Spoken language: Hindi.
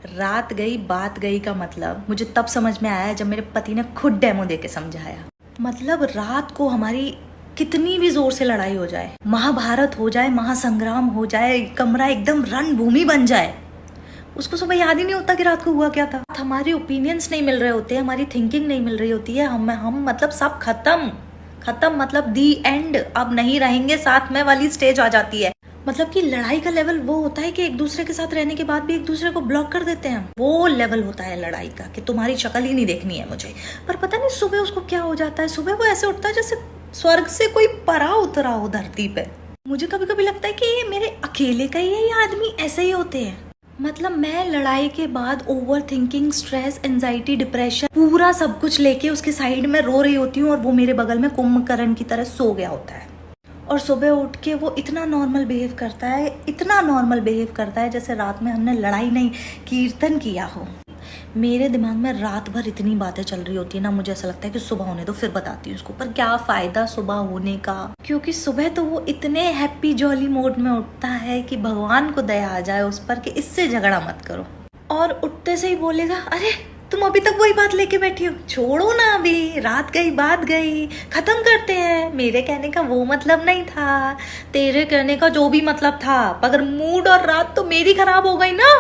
रात गई बात गई का मतलब मुझे तब समझ में आया जब मेरे पति ने खुद डेमो दे के समझाया। मतलब रात को हमारी कितनी भी जोर से लड़ाई हो जाए, महाभारत हो जाए, महासंग्राम हो जाए, कमरा एकदम रणभूमि बन जाए, उसको सुबह याद ही नहीं होता कि रात को हुआ क्या था। हमारे ओपिनियंस नहीं मिल रहे होते, हमारी थिंकिंग नहीं मिल रही होती है, हम मतलब सब खत्म मतलब दी एंड, अब नहीं रहेंगे साथ में वाली स्टेज आ जाती है। मतलब कि लड़ाई का लेवल वो होता है कि एक दूसरे के साथ रहने के बाद भी एक दूसरे को ब्लॉक कर देते हैं। वो लेवल होता है लड़ाई का कि तुम्हारी शक्ल ही नहीं देखनी है मुझे। पर पता नहीं सुबह उसको क्या हो जाता है, सुबह वो ऐसे उठता है जैसे स्वर्ग से कोई परा उतरा हो धरती पे। मुझे कभी कभी लगता है कि ये मेरे अकेले का ही है, ये आदमी ऐसे ही होते हैं। मतलब मैं लड़ाई के बाद over thinking, stress, anxiety, depression, पूरा सब कुछ लेके उसके साइड में रो रही होती हूँ और वो मेरे बगल में कुंभकर्ण की तरह सो गया होता है। और सुबह उठ के वो इतना नॉर्मल बिहेव करता है, इतना नॉर्मल बिहेव करता है जैसे रात में हमने लड़ाई नहीं कीर्तन किया हो। मेरे दिमाग में रात भर इतनी बातें चल रही होती है ना, मुझे ऐसा लगता है कि सुबह होने दो फिर बताती हूँ उसको। पर क्या फायदा सुबह होने का, क्योंकि सुबह तो वो इतने हैप्पी जॉली मोड में उठता है कि भगवान को दया आ जाए उस पर कि इससे झगड़ा मत करो। और उठते से ही बोलेगा, अरे तुम अभी तक वही बात लेके बैठी हो, छोड़ो ना, अभी रात गई बात गई, खत्म करते हैं। मेरे कहने का वो मतलब नहीं था, तेरे कहने का जो भी मतलब था, मगर मूड और रात तो मेरी खराब हो गई ना।